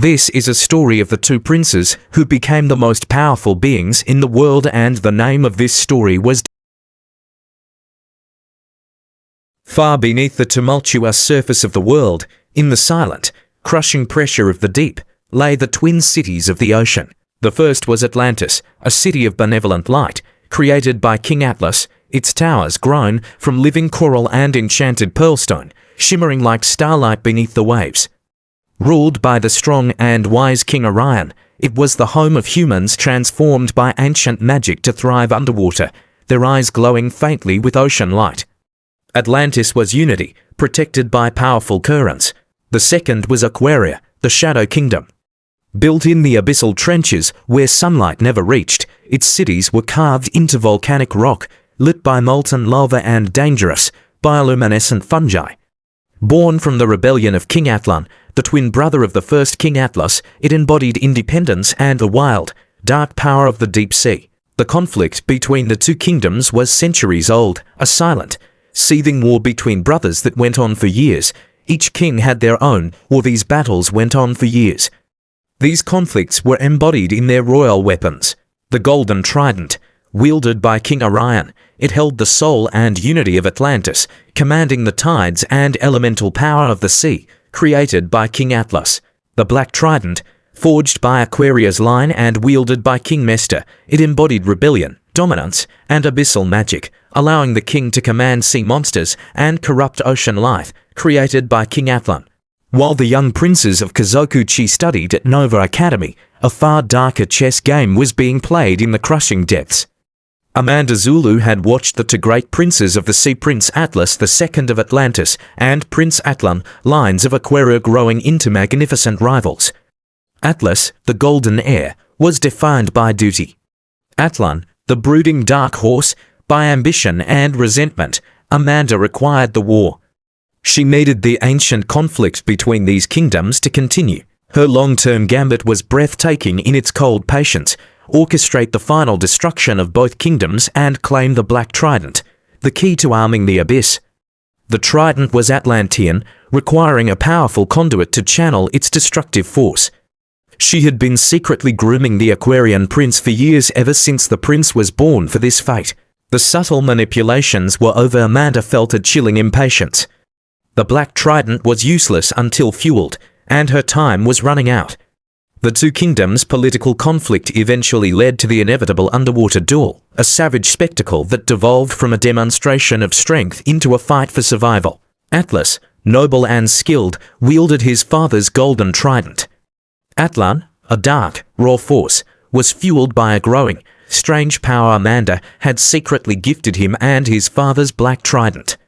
This is a story of the two princes who became the most powerful beings in the world, and the name of this story was Far beneath the tumultuous surface of the world, in the silent, crushing pressure of the deep, lay the twin cities of the ocean. The first was Atlantis, a city of benevolent light, created by King Atlas, its towers grown from living coral and enchanted pearlstone, shimmering like starlight beneath the waves. Ruled by the strong and wise King Orion, it was the home of humans transformed by ancient magic to thrive underwater, their eyes glowing faintly with ocean light. Atlantis was unity, protected by powerful currents. The second was Aquaria, the Shadow Kingdom. Built in the abyssal trenches where sunlight never reached, its cities were carved into volcanic rock, lit by molten lava and dangerous, bioluminescent fungi. Born from the rebellion of King Atlan, the twin brother of the first King Atlas, it embodied independence and the wild, dark power of the deep sea. The conflict between the two kingdoms was centuries old, a silent, seething war between brothers that went on for years. Each king had their own, or these battles went on for years. These conflicts were embodied in their royal weapons. The golden trident, wielded by King Orion, it held the soul and unity of Atlantis, commanding the tides and elemental power of the sea, created by King Atlas. The black trident, forged by Aquaria's line and wielded by King Mester, it embodied rebellion, dominance, and abyssal magic, allowing the king to command sea monsters and corrupt ocean life, created by King Atlan. While the young princes of Kazokuchi studied at Nova Academy, a far darker chess game was being played in the crushing depths. Amanda Zulu had watched the two great princes of the sea, Prince Atlas II of Atlantis and Prince Atlan, lines of Aquaria, growing into magnificent rivals. Atlas, the golden heir, was defined by duty. Atlan, the brooding dark horse, by ambition and resentment. Amanda required the war. She needed the ancient conflict between these kingdoms to continue. Her long-term gambit was breathtaking in its cold patience: orchestrate the final destruction of both kingdoms and claim the Black Trident, the key to arming the abyss. The trident was Atlantean, requiring a powerful conduit to channel its destructive force. She had been secretly grooming the Aquarian prince for years, ever since the prince was born for this fate. The subtle manipulations were over. Amanda felt a chilling impatience. The Black Trident was useless until fueled, and her time was running out. The two kingdoms' political conflict eventually led to the inevitable underwater duel, a savage spectacle that devolved from a demonstration of strength into a fight for survival. Atlas, noble and skilled, wielded his father's golden trident. Atlan, a dark, raw force, was fueled by a growing, strange power Amanda had secretly gifted him and his father's Black Trident.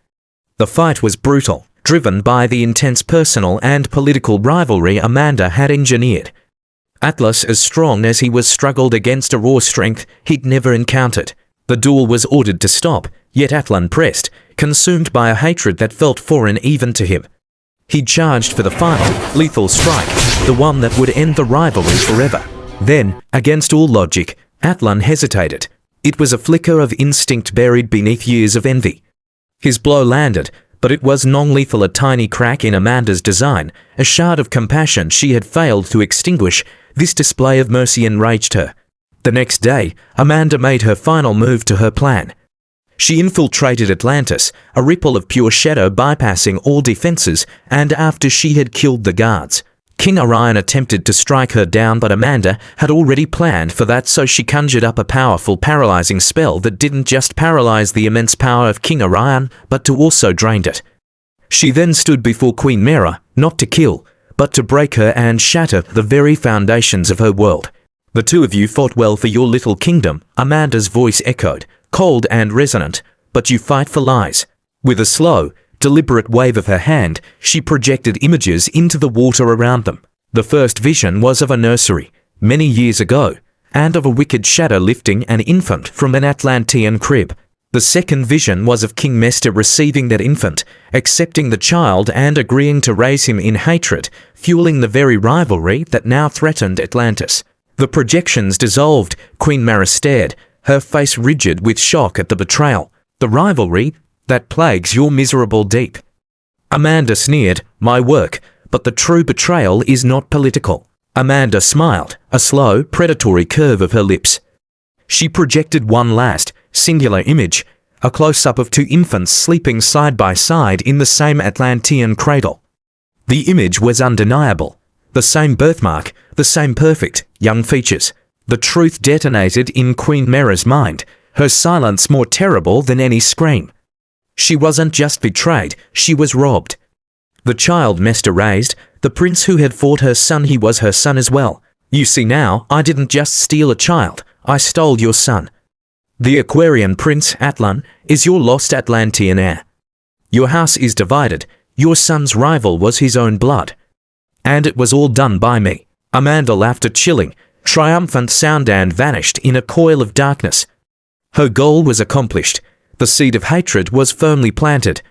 The fight was brutal, driven by the intense personal and political rivalry Amanda had engineered. Atlas, as strong as he was, struggled against a raw strength he'd never encountered. The duel was ordered to stop, yet Atlan pressed, consumed by a hatred that felt foreign even to him. He charged for the final, lethal strike, the one that would end the rivalry forever. Then, against all logic, Atlan hesitated. It was a flicker of instinct buried beneath years of envy. His blow landed, but it was non-lethal, a tiny crack in Amanda's design, a shard of compassion she had failed to extinguish. This display of mercy enraged her. The next day, Amanda made her final move to her plan. She infiltrated Atlantis, a ripple of pure shadow bypassing all defenses, and after she had killed the guards, King Orion attempted to strike her down, but Amanda had already planned for that, so she conjured up a powerful paralyzing spell that didn't just paralyze the immense power of King Orion, but to also drain it. She then stood before Queen Mera, not to kill, but to break her and shatter the very foundations of her world. The two of you fought well for your little kingdom, Amanda's voice echoed, cold and resonant, but you fight for lies. With a slow, deliberate wave of her hand, she projected images into the water around them. The first vision was of a nursery, many years ago, and of a wicked shadow lifting an infant from an Atlantean crib. The second vision was of King Mester receiving that infant, accepting the child and agreeing to raise him in hatred, fueling the very rivalry that now threatened Atlantis. The projections dissolved. Queen Mara stared, her face rigid with shock at the betrayal. The rivalry that plagues your miserable deep. Amanda sneered, my work, but the true betrayal is not political. Amanda smiled, a slow, predatory curve of her lips. She projected one last, singular image, a close-up of two infants sleeping side by side in the same Atlantean cradle. The image was undeniable. The same birthmark, the same perfect, young features. The truth detonated in Queen Mera's mind, her silence more terrible than any scream. She wasn't just betrayed, she was robbed. The child Mester raised, the prince who had fought her son, he was her son as well. You see now, I didn't just steal a child, I stole your son. The Aquarian Prince, Atlan, is your lost Atlantean heir. Your house is divided, your son's rival was his own blood. And it was all done by me. Amanda laughed a chilling, triumphant sound and vanished in a coil of darkness. Her goal was accomplished. The seed of hatred was firmly planted.